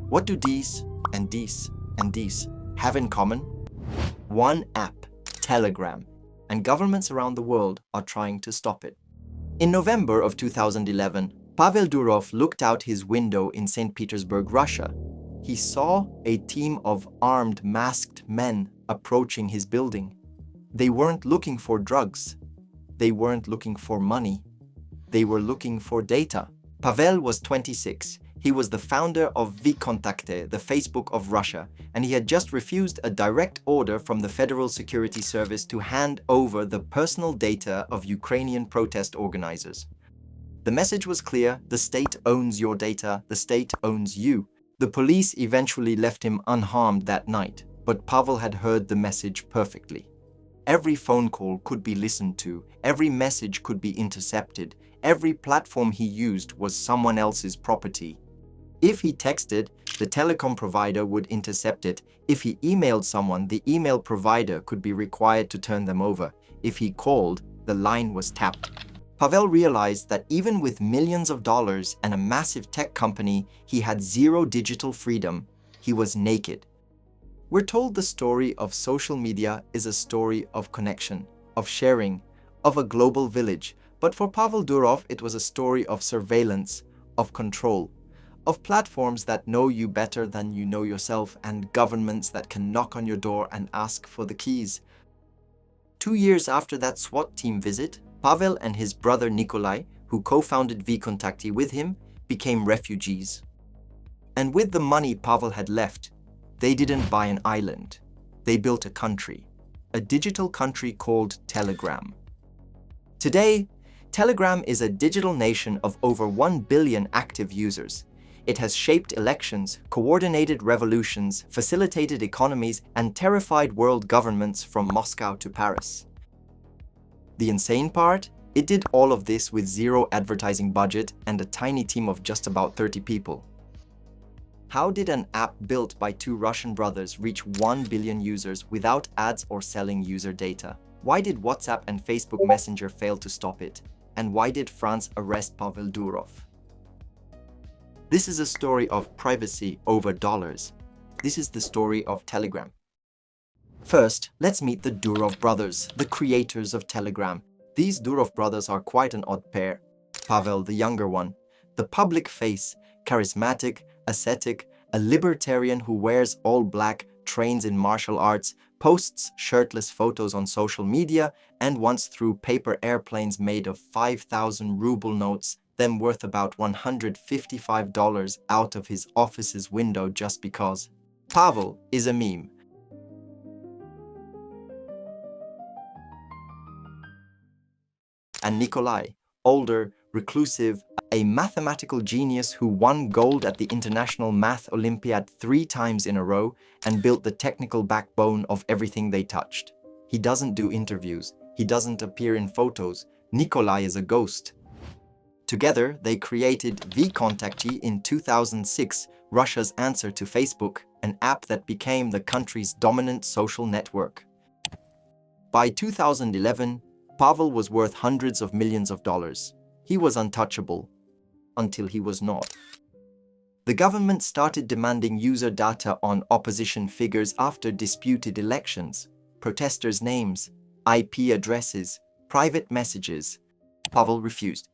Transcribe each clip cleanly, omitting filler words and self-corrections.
What do these and these and these have in common? One app, Telegram, and governments around the world are trying to stop it. In November of 2011, Pavel Durov looked out his window in St. Petersburg, Russia. He saw a team of armed, masked men approaching his building. They weren't looking for drugs. They weren't looking for money. They were looking for data. Pavel was 26. He was the founder of VKontakte, the Facebook of Russia, and he had just refused a direct order from the Federal Security Service to hand over the personal data of Ukrainian protest organizers. The message was clear: the state owns your data, the state owns you. The police eventually left him unharmed that night, but Pavel had heard the message perfectly. Every phone call could be listened to, every message could be intercepted, every platform he used was someone else's property. If he texted, the telecom provider would intercept it. If he emailed someone, the email provider could be required to turn them over. If he called, the line was tapped. Pavel realized that even with millions of dollars and a massive tech company, he had zero digital freedom. He was naked. We're told the story of social media is a story of connection, of sharing, of a global village. But for Pavel Durov, it was a story of surveillance, of control, of platforms that know you better than you know yourself, and governments that can knock on your door and ask for the keys. 2 years after that SWAT team visit, Pavel and his brother Nikolai, who co-founded VKontakte with him, became refugees. And with the money Pavel had left, they didn't buy an island. They built a country, a digital country called Telegram. Today, Telegram is a digital nation of over 1 billion active users. It has shaped elections, coordinated revolutions, facilitated economies, and terrified world governments from Moscow to Paris. The insane part? It did all of this with zero advertising budget and a tiny team of just about 30 people. How did an app built by two Russian brothers reach 1 billion users without ads or selling user data? Why did WhatsApp and Facebook Messenger fail to stop it? And why did France arrest Pavel Durov? This is a story of privacy over dollars. This is the story of Telegram. First, let's meet the Durov brothers, the creators of Telegram. These Durov brothers are quite an odd pair. Pavel, the younger one, the public face, charismatic, ascetic, a libertarian who wears all black, trains in martial arts, posts shirtless photos on social media, and once threw paper airplanes made of 5,000 ruble notes, them worth about $155, out of his office's window just because. Pavel is a meme. And Nikolai, older, reclusive, a mathematical genius who won gold at the International Math Olympiad 3 times in a row and built the technical backbone of everything they touched. He doesn't do interviews. He doesn't appear in photos. Nikolai is a ghost. Together, they created VKontakte in 2006, Russia's answer to Facebook, an app that became the country's dominant social network. By 2011, Pavel was worth hundreds of millions of dollars. He was untouchable, until he was not. The government started demanding user data on opposition figures after disputed elections, protesters' names, IP addresses, private messages. Pavel refused.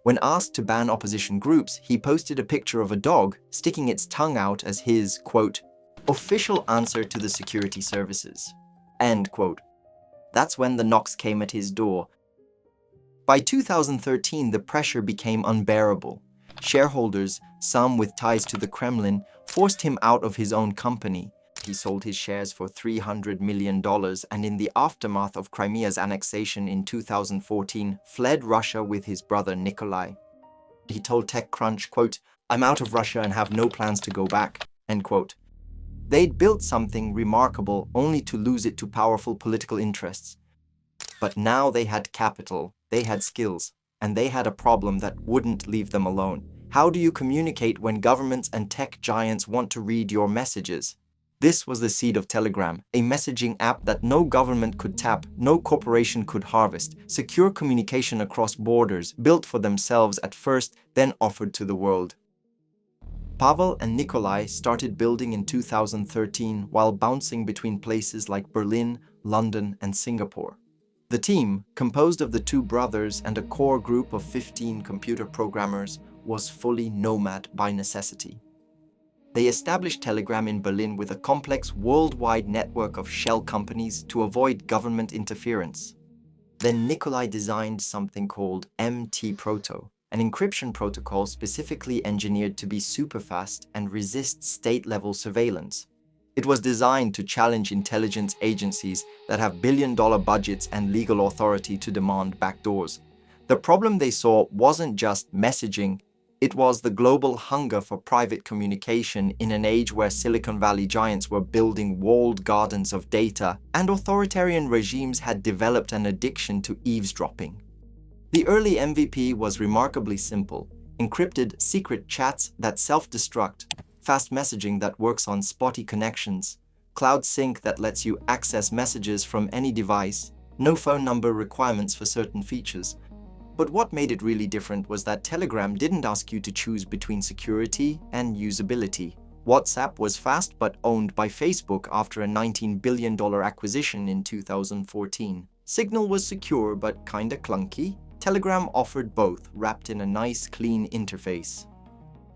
When asked to ban opposition groups, he posted a picture of a dog sticking its tongue out as his, quote, official answer to the security services, end quote. That's when the knocks came at his door. By 2013, the pressure became unbearable. Shareholders, some with ties to the Kremlin, forced him out of his own company. He sold his shares for $300 million and in the aftermath of Crimea's annexation in 2014, fled Russia with his brother Nikolai. He told TechCrunch, quote, I'm out of Russia and have no plans to go back, end quote. They'd built something remarkable only to lose it to powerful political interests. But now they had capital, they had skills, and they had a problem that wouldn't leave them alone. How do you communicate when governments and tech giants want to read your messages? This was the seed of Telegram, a messaging app that no government could tap, no corporation could harvest, secure communication across borders, built for themselves at first, then offered to the world. Pavel and Nikolai started building in 2013 while bouncing between places like Berlin, London, and Singapore. The team, composed of the two brothers and a core group of 15 computer programmers, was fully nomad by necessity. They established Telegram in Berlin with a complex worldwide network of shell companies to avoid government interference. Then Nikolai designed something called MT-Proto, an encryption protocol specifically engineered to be superfast and resist state-level surveillance. It was designed to challenge intelligence agencies that have billion-dollar budgets and legal authority to demand backdoors. The problem they saw wasn't just messaging, it was the global hunger for private communication in an age where Silicon Valley giants were building walled gardens of data and authoritarian regimes had developed an addiction to eavesdropping. The early MVP was remarkably simple: encrypted secret chats that self-destruct, fast messaging that works on spotty connections, cloud sync that lets you access messages from any device, no phone number requirements for certain features. But what made it really different was that Telegram didn't ask you to choose between security and usability. WhatsApp was fast but owned by Facebook after a $19 billion acquisition in 2014. Signal was secure but kinda clunky. Telegram offered both, wrapped in a nice, clean interface.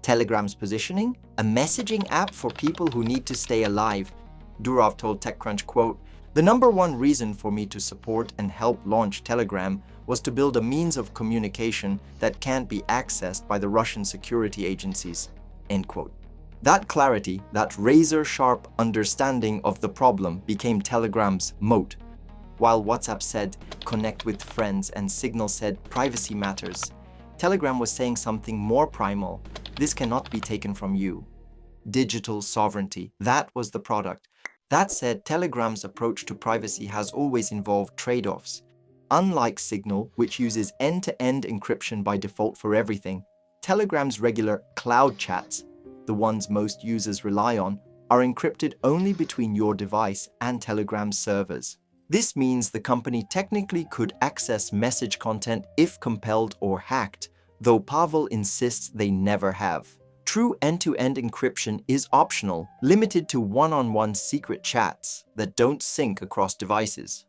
Telegram's positioning? A messaging app for people who need to stay alive. Durov told TechCrunch, quote, "The number one reason for me to support and help launch Telegram was to build a means of communication that can't be accessed by the Russian security agencies." End quote. That clarity, that razor-sharp understanding of the problem became Telegram's moat. While WhatsApp said, "Connect with friends," and Signal said, "Privacy matters," Telegram was saying something more primal: "This cannot be taken from you." Digital sovereignty, that was the product. That said, Telegram's approach to privacy has always involved trade-offs. Unlike Signal, which uses end-to-end encryption by default for everything, Telegram's regular cloud chats, the ones most users rely on, are encrypted only between your device and Telegram's servers. This means the company technically could access message content if compelled or hacked, though Pavel insists they never have. True end-to-end encryption is optional, limited to one-on-one secret chats that don't sync across devices.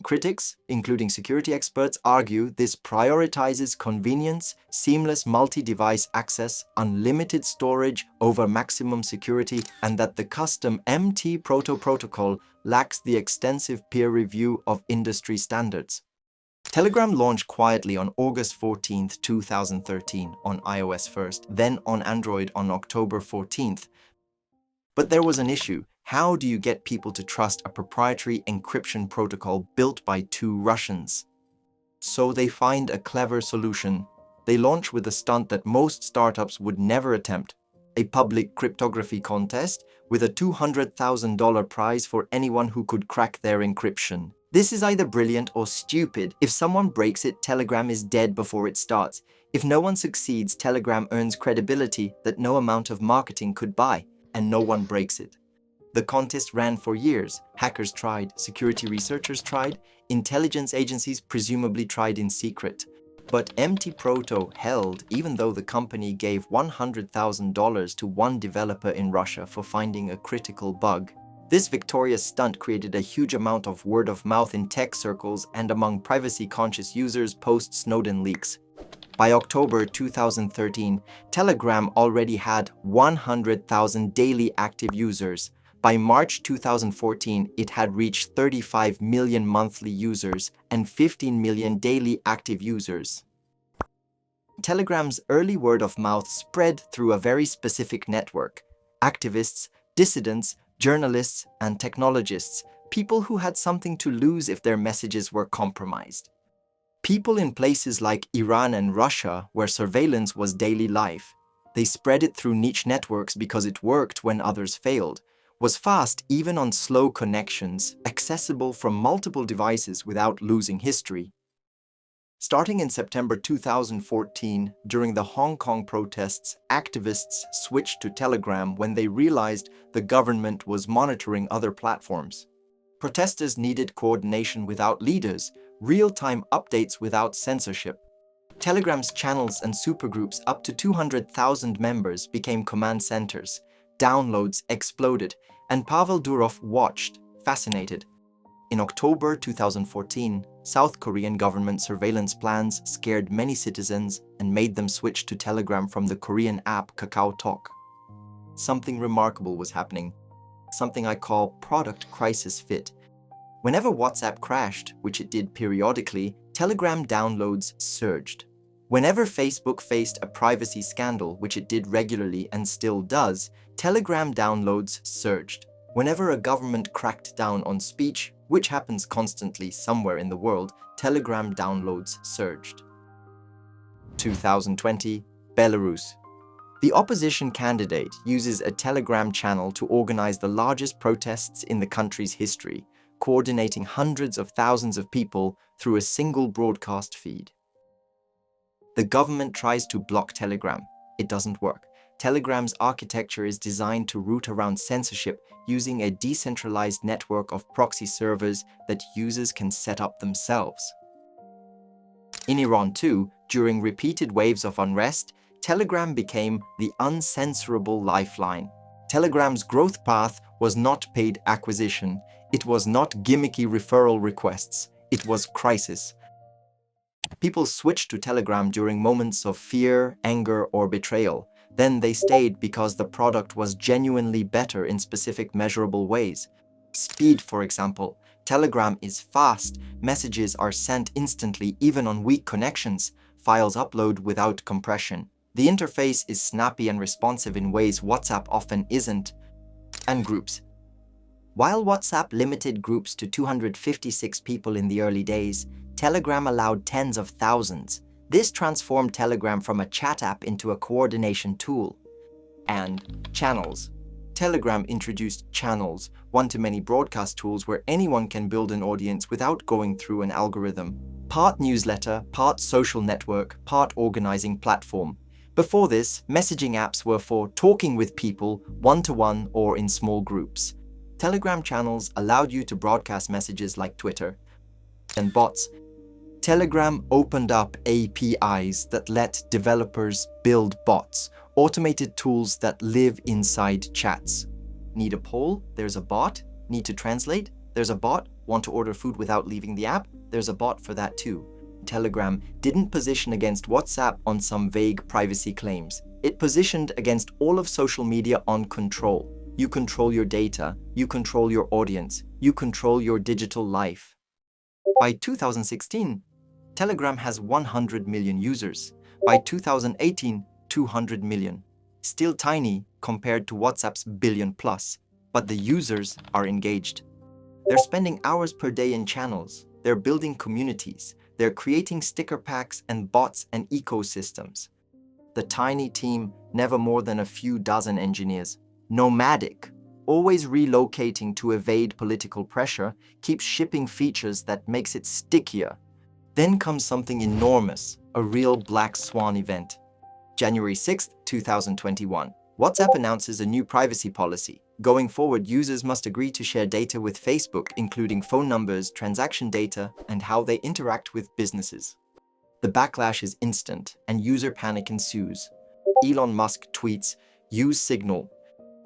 Critics, including security experts, argue this prioritizes convenience, seamless multi-device access, unlimited storage over maximum security, and that the custom MT-Proto protocol lacks the extensive peer review of industry standards. Telegram launched quietly on August 14, 2013 on iOS first, then on Android on October 14th. But there was an issue. How do you get people to trust a proprietary encryption protocol built by two Russians? So they find a clever solution. They launch with a stunt that most startups would never attempt: a public cryptography contest with a $200,000 prize for anyone who could crack their encryption. This is either brilliant or stupid. If someone breaks it, Telegram is dead before it starts. If no one succeeds, Telegram earns credibility that no amount of marketing could buy, and no one breaks it. The contest ran for years. Hackers tried, security researchers tried, intelligence agencies presumably tried in secret. But MT-Proto held, even though the company gave $100,000 to one developer in Russia for finding a critical bug. This victorious stunt created a huge amount of word of mouth in tech circles and among privacy-conscious users post-Snowden leaks. By October 2013, Telegram already had 100,000 daily active users. By March 2014, it had reached 35 million monthly users and 15 million daily active users. Telegram's early word of mouth spread through a very specific network: activists, dissidents, journalists, and technologists, people who had something to lose if their messages were compromised. People in places like Iran and Russia, where surveillance was daily life. They spread it through niche networks because it worked when others failed, was fast even on slow connections, accessible from multiple devices without losing history. Starting in September 2014, during the Hong Kong protests, activists switched to Telegram when they realized the government was monitoring other platforms. Protesters needed coordination without leaders, real-time updates without censorship. Telegram's channels and supergroups up to 200,000 members became command centers. Downloads exploded, and Pavel Durov watched, fascinated. In October 2014, South Korean government surveillance plans scared many citizens and made them switch to Telegram from the Korean app KakaoTalk. Something remarkable was happening, something I call product crisis fit. Whenever WhatsApp crashed, which it did periodically, Telegram downloads surged. Whenever Facebook faced a privacy scandal, which it did regularly and still does, Telegram downloads surged. Whenever a government cracked down on speech, which happens constantly somewhere in the world, Telegram downloads surged. 2020, Belarus. The opposition candidate uses a Telegram channel to organize the largest protests in the country's history, coordinating hundreds of thousands of people through a single broadcast feed. The government tries to block Telegram. It doesn't work. Telegram's architecture is designed to route around censorship using a decentralized network of proxy servers that users can set up themselves. In Iran too, during repeated waves of unrest, Telegram became the uncensorable lifeline. Telegram's growth path was not paid acquisition. It was not gimmicky referral requests. It was crisis. People switched to Telegram during moments of fear, anger, or betrayal. Then they stayed because the product was genuinely better in specific measurable ways. Speed, for example. Telegram is fast. Messages are sent instantly, even on weak connections. Files upload without compression. The interface is snappy and responsive in ways WhatsApp often isn't. And groups. While WhatsApp limited groups to 256 people in the early days, Telegram allowed tens of thousands. This transformed Telegram from a chat app into a coordination tool. And channels. Telegram introduced channels, one-to-many broadcast tools where anyone can build an audience without going through an algorithm. Part newsletter, part social network, part organizing platform. Before this, messaging apps were for talking with people one-to-one or in small groups. Telegram channels allowed you to broadcast messages like Twitter. And bots. Telegram opened up APIs that let developers build bots, automated tools that live inside chats. Need a poll? There's a bot. Need to translate? There's a bot. Want to order food without leaving the app? There's a bot for that too. Telegram didn't position against WhatsApp on some vague privacy claims. It positioned against all of social media on control. You control your data, you control your audience, you control your digital life. By 2016, Telegram has 100 million users. By 2018, 200 million. Still tiny compared to WhatsApp's billion plus, but the users are engaged. They're spending hours per day in channels. They're building communities. They're creating sticker packs and bots and ecosystems. The tiny team, never more than a few dozen engineers. Nomadic, always relocating to evade political pressure, keeps shipping features that makes it stickier. Then comes something enormous, a real black swan event. January 6, 2021. WhatsApp announces a new privacy policy. Going forward, users must agree to share data with Facebook, including phone numbers, transaction data, and how they interact with businesses. The backlash is instant, and user panic ensues. Elon Musk tweets, "Use Signal."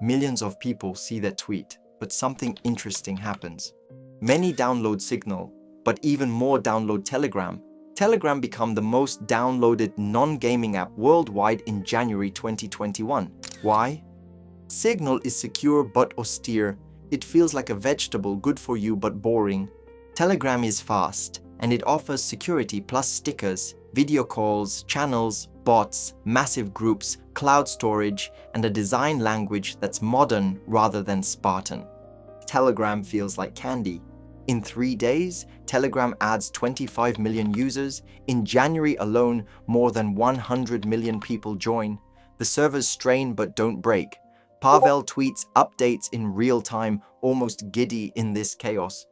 Millions of people see that tweet, but something interesting happens. Many download Signal, but even more download Telegram. Telegram became the most downloaded non-gaming app worldwide in January 2021. Why? Signal is secure but austere. It feels like a vegetable, good for you but boring. Telegram is fast, and it offers security plus stickers, video calls, channels, bots, massive groups, cloud storage, and a design language that's modern rather than Spartan. Telegram feels like candy. In 3 days, Telegram adds 25 million users. In January alone, more than 100 million people join. The servers strain but don't break. Pavel tweets updates in real time, almost giddy in this chaos.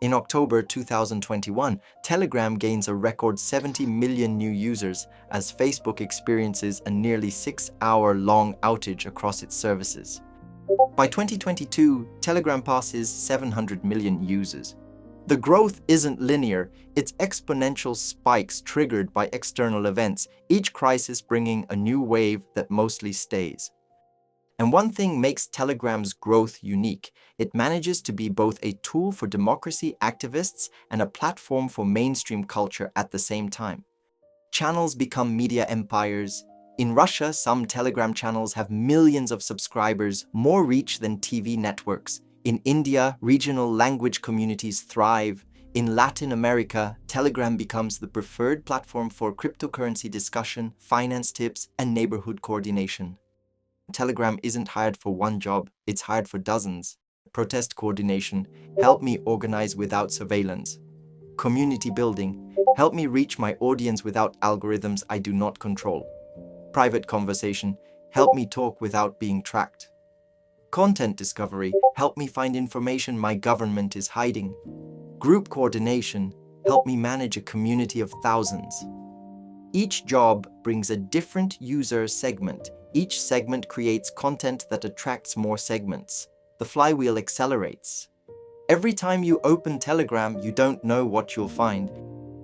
In October 2021, Telegram gains a record 70 million new users as Facebook experiences a nearly 6-hour-long outage across its services. By 2022, Telegram passes 700 million users. The growth isn't linear, it's exponential spikes triggered by external events, each crisis bringing a new wave that mostly stays. And one thing makes Telegram's growth unique. It manages to be both a tool for democracy activists and a platform for mainstream culture at the same time. Channels become media empires. In Russia, some Telegram channels have millions of subscribers, more reach than TV networks. In India, regional language communities thrive. In Latin America, Telegram becomes the preferred platform for cryptocurrency discussion, finance tips, and neighborhood coordination. Telegram isn't hired for one job, it's hired for dozens. Protest coordination, help me organize without surveillance. Community building, help me reach my audience without algorithms I do not control. Private conversation, help me talk without being tracked. Content discovery, help me find information my government is hiding. Group coordination, help me manage a community of thousands. Each job brings a different user segment. Each segment creates content that attracts more segments. The flywheel accelerates. Every time you open Telegram, you don't know what you'll find.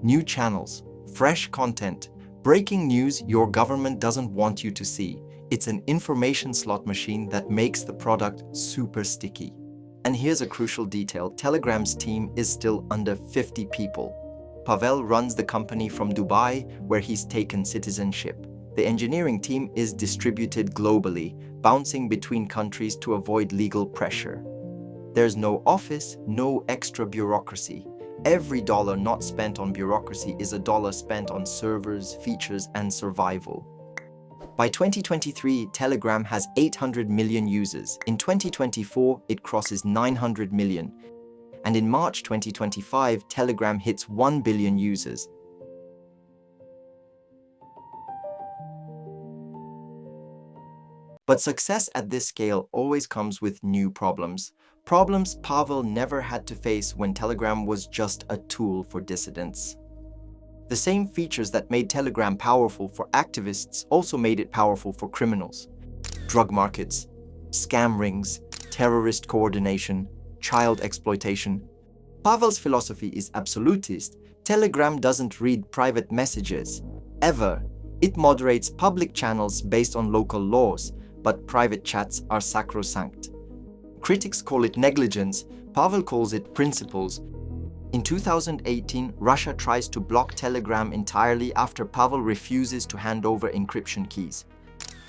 New channels, fresh content, breaking news your government doesn't want you to see. It's an information slot machine that makes the product super sticky. And here's a crucial detail. Telegram's team is still under 50 people. Pavel runs the company from Dubai, where he's taken citizenship. The engineering team is distributed globally, bouncing between countries to avoid legal pressure. There's no office, no extra bureaucracy. Every dollar not spent on bureaucracy is a dollar spent on servers, features, and survival. By 2023, Telegram has 800 million users. In 2024, it crosses 900 million. And in March 2025, Telegram hits 1 billion users. But success at this scale always comes with new problems. Problems Pavel never had to face when Telegram was just a tool for dissidents. The same features that made Telegram powerful for activists also made it powerful for criminals. Drug markets, scam rings, terrorist coordination, child exploitation. Pavel's philosophy is absolutist. Telegram doesn't read private messages, ever. It moderates public channels based on local laws, but private chats are sacrosanct. Critics call it negligence, Pavel calls it principles. In 2018, Russia tries to block Telegram entirely after Pavel refuses to hand over encryption keys.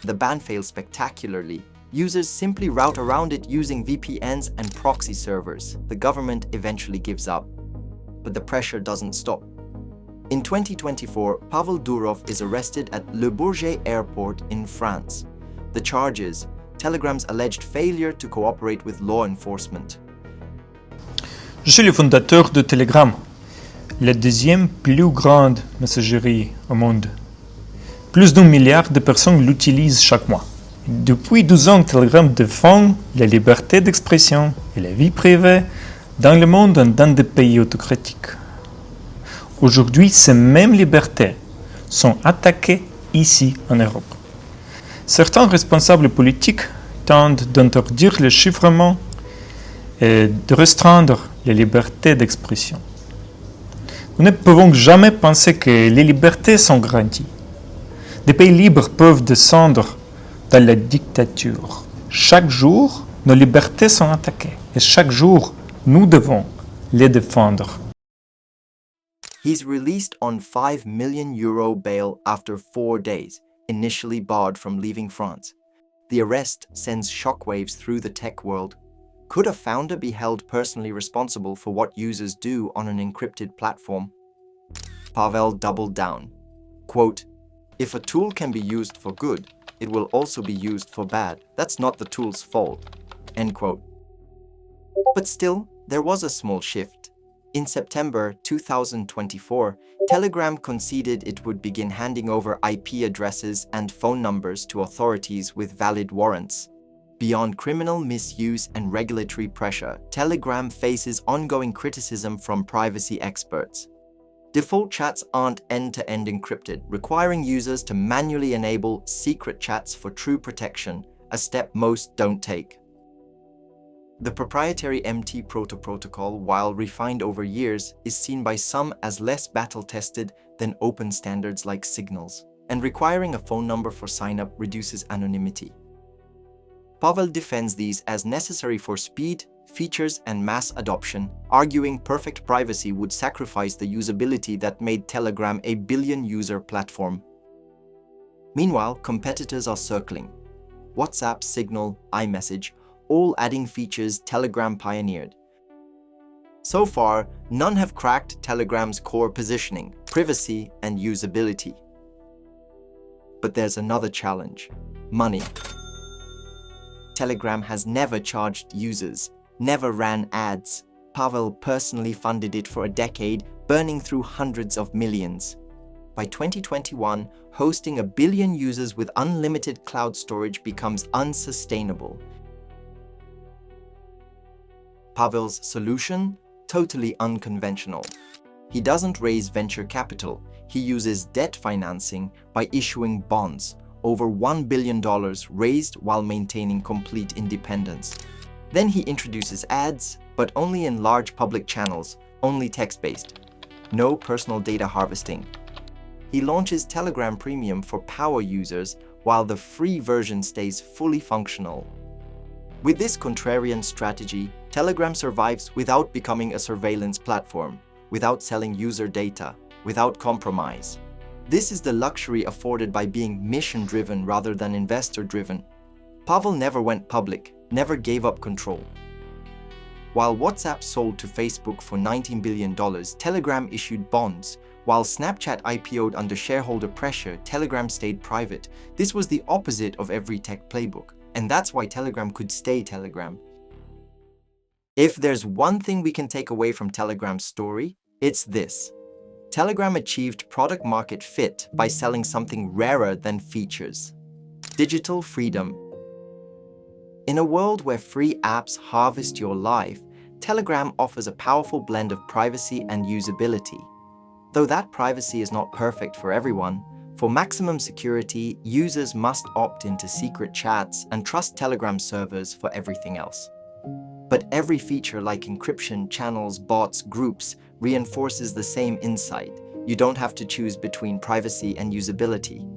The ban fails spectacularly. Users simply route around it using VPNs and proxy servers. The government eventually gives up. But the pressure doesn't stop. In 2024, Pavel Durov is arrested at Le Bourget airport in France. The charges: Telegram's alleged failure to cooperate with law enforcement. Je suis le fondateur de Telegram, la deuxième plus grande messagerie au monde. Plus d'1 milliard de personnes l'utilisent chaque mois. Depuis 12 ans, Telegram défend la liberté d'expression et la vie privée dans le monde et dans des pays autocratiques. Aujourd'hui, ces mêmes libertés sont attaquées ici en Europe. Certains responsables politiques tentent d'interdire le chiffrement et de restreindre les libertés d'expression. Nous ne pouvons jamais penser que les libertés sont garanties. Des pays libres peuvent descendre dans la dictature. Chaque jour, nos libertés sont attaquées et chaque jour, nous devons les défendre. He's released on €5 million bail after 4 days, initially barred from leaving France. The arrest sends shockwaves through the tech world. Could a founder be held personally responsible for what users do on an encrypted platform? Pavel doubled down. Quote, "If a tool can be used for good, it will also be used for bad. That's not the tool's fault." End quote. But still, there was a small shift. In September 2024, Telegram conceded it would begin handing over IP addresses and phone numbers to authorities with valid warrants. Beyond criminal misuse and regulatory pressure, Telegram faces ongoing criticism from privacy experts. Default chats aren't end-to-end encrypted, requiring users to manually enable secret chats for true protection, a step most don't take. The proprietary MT protocol, while refined over years, is seen by some as less battle-tested than open standards like Signals, and requiring a phone number for sign-up reduces anonymity. Pavel defends these as necessary for speed, features, and mass adoption, arguing perfect privacy would sacrifice the usability that made Telegram a billion-user platform. Meanwhile, competitors are circling. WhatsApp, Signal, iMessage, all adding features Telegram pioneered. So far, none have cracked Telegram's core positioning, privacy, and usability. But there's another challenge: money. Telegram has never charged users, never ran ads. Pavel personally funded it for a decade, burning through hundreds of millions. By 2021, hosting 1 billion users with unlimited cloud storage becomes unsustainable. Pavel's solution? Totally unconventional. He doesn't raise venture capital. He uses debt financing by issuing bonds, over $1 billion raised while maintaining complete independence. Then he introduces ads, but only in large public channels, only text-based. No personal data harvesting. He launches Telegram Premium for power users, while the free version stays fully functional. With this contrarian strategy, Telegram survives without becoming a surveillance platform, without selling user data, without compromise. This is the luxury afforded by being mission-driven rather than investor-driven. Pavel never went public, never gave up control. While WhatsApp sold to Facebook for $19 billion, Telegram issued bonds. While Snapchat IPO'd under shareholder pressure, Telegram stayed private. This was the opposite of every tech playbook, and that's why Telegram could stay Telegram. If there's one thing we can take away from Telegram's story, it's this. Telegram achieved product market fit by selling something rarer than features: digital freedom. In a world where free apps harvest your life, Telegram offers a powerful blend of privacy and usability. Though that privacy is not perfect for everyone, for maximum security, users must opt into secret chats and trust Telegram servers for everything else. But every feature like encryption, channels, bots, groups reinforces the same insight. You don't have to choose between privacy and usability.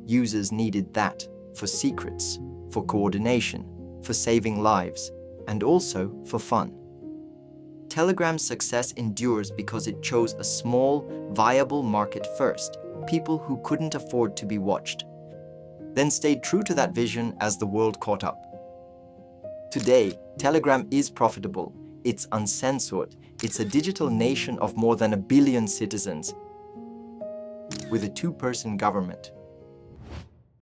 Users needed that for secrets, for coordination, for saving lives, and also for fun. Telegram's success endures because it chose a small, viable market first, people who couldn't afford to be watched, then stayed true to that vision as the world caught up. Today, Telegram is profitable, it's uncensored, it's a digital nation of more than 1 billion citizens, with a 2-person government.